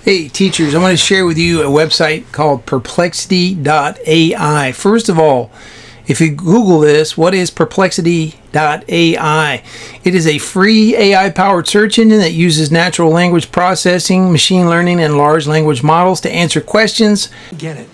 Hey teachers, I want to share with you a website called Perplexity.ai. First of all, if you Google this, what is Perplexity.ai? It is a free AI-powered search engine that uses natural language processing, machine learning, and large language models to answer questions. Get it.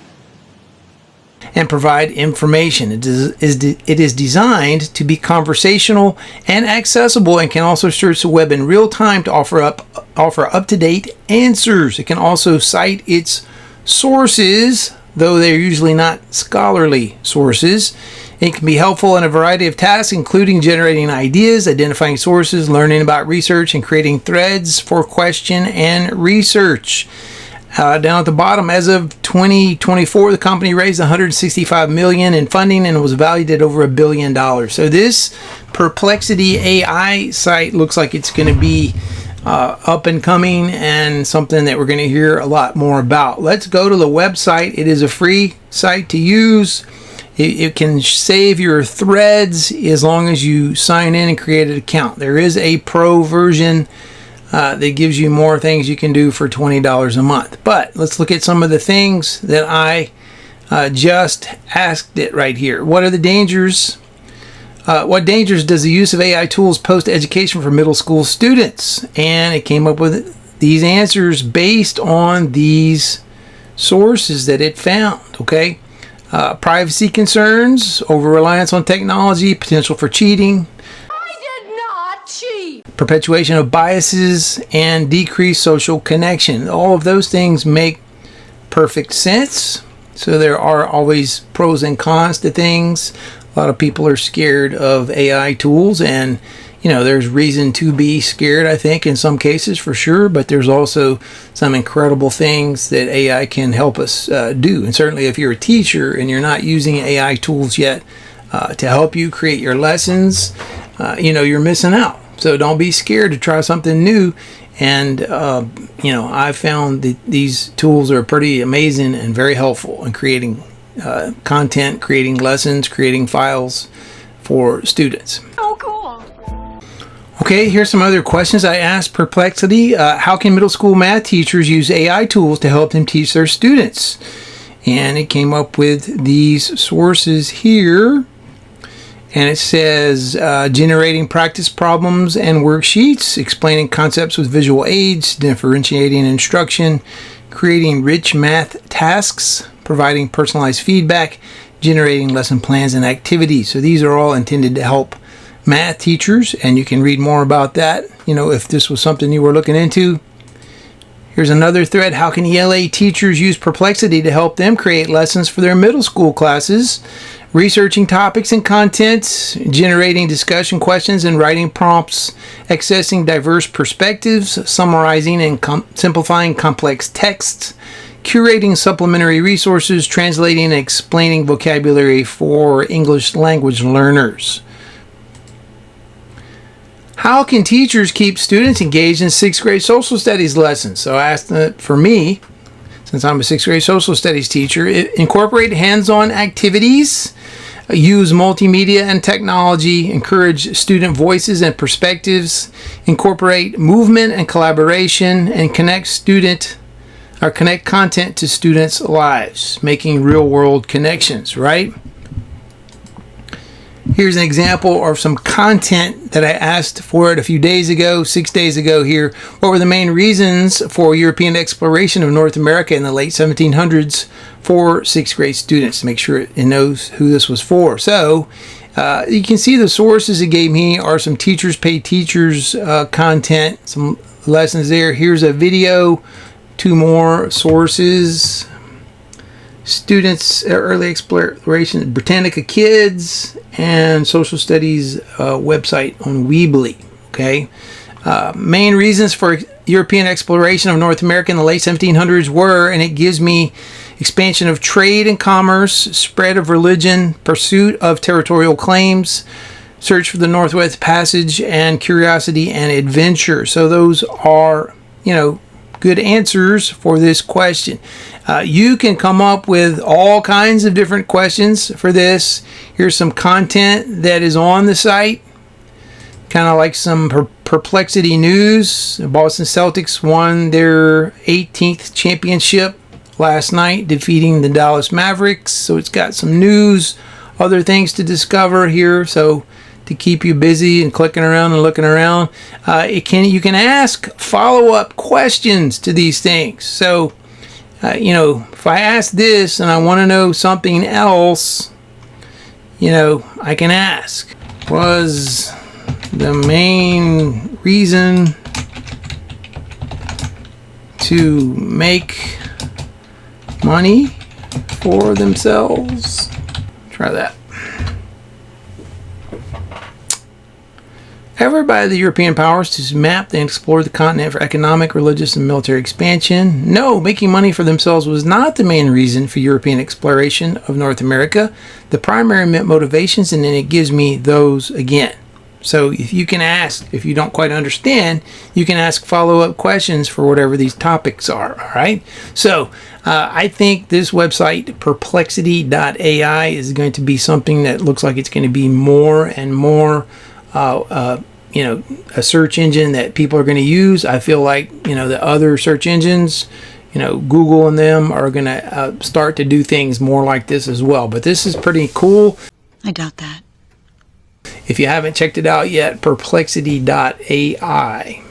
And provide information. It is designed to be conversational and accessible, and can also search the web in real time to offer up-to-date answers. It can also cite its sources, though they're usually not scholarly sources. It can be helpful in a variety of tasks, including generating ideas, identifying sources, learning about research, and creating threads for question and research. Down at the bottom, as of 2024, the company raised $165 million in funding and was valued at over $1 billion. So this Perplexity AI site looks like it's going to be up and coming, and something that we're going to hear a lot more about. Let's go to the website. It is a free site to use. It can save your threads as long as you sign in and create an account. There is a pro version that gives you more things you can do for $20 a month. But let's look at some of the things that I just asked it right here. What are the dangers? What dangers does the use of AI tools pose to education for middle school students? And it came up with these answers based on these sources that it found. Okay, privacy concerns, over-reliance on technology, potential for cheating, perpetuation of biases, and decreased social connection. All of those things make perfect sense. So there are always pros and cons to things. A lot of people are scared of AI tools, and there's reason to be scared, I think, in some cases for sure, but there's also some incredible things that AI can help us do. And certainly if you're a teacher and you're not using AI tools yet to help you create your lessons, you're missing out. So don't be scared to try something new. And, I found that these tools are pretty amazing and very helpful in creating content, creating lessons, creating files for students. Oh, cool. Okay, here's some other questions I asked Perplexity. How can middle school math teachers use AI tools to help them teach their students? And it came up with these sources here. And it says generating practice problems and worksheets, explaining concepts with visual aids, differentiating instruction, creating rich math tasks, providing personalized feedback, generating lesson plans and activities. So these are all intended to help math teachers, and you can read more about that, if this was something you were looking into. Here's another thread. How can ELA teachers use Perplexity to help them create lessons for their middle school classes? Researching topics and content, generating discussion questions and writing prompts, accessing diverse perspectives, summarizing and simplifying complex texts, curating supplementary resources, translating and explaining vocabulary for English language learners. How can teachers keep students engaged in 6th grade social studies lessons? So I asked for me, since I'm a 6th grade social studies teacher, incorporate hands-on activities, use multimedia and technology, encourage student voices and perspectives, incorporate movement and collaboration, and connect content to students' lives, making real-world connections, right? Here's an example of some content that I asked for it a few days ago, 6 days ago here. What were the main reasons for European exploration of North America in the late 1700s for 6th grade students? Make sure it knows who this was for. So you can see the sources it gave me are some teachers pay teachers content, some lessons there. Here's a video, 2 more sources. Students early exploration, Britannica Kids, and social studies website on Weebly. Okay, main reasons for European exploration of North America in the late 1700s were, and it gives me expansion of trade and commerce, spread of religion, pursuit of territorial claims, search for the Northwest Passage, and curiosity and adventure. So those are, good answers for this question. You can come up with all kinds of different questions for this. Here's some content that is on the site. kind of like some Perplexity news. The Boston Celtics won their 18th championship last night, defeating the Dallas Mavericks. So it's got some news, other things to discover here. So to keep you busy and clicking around and looking around, you can ask follow-up questions to these things. So if I ask this and I want to know something else, I can ask, was the main reason to make money for themselves? Try that. Effort by the European powers to map and explore the continent for economic, religious, and military expansion. No, making money for themselves was not the main reason for European exploration of North America. The primary motivations, and then it gives me those again. So if you can ask, if you don't quite understand, you can ask follow-up questions for whatever these topics are, all right? So I think this website, Perplexity.ai, is going to be something that looks like it's going to be more and more a search engine that people are going to use. I feel like, the other search engines, Google and them are going to start to do things more like this as well. But this is pretty cool. I doubt that. If you haven't checked it out yet, Perplexity.ai.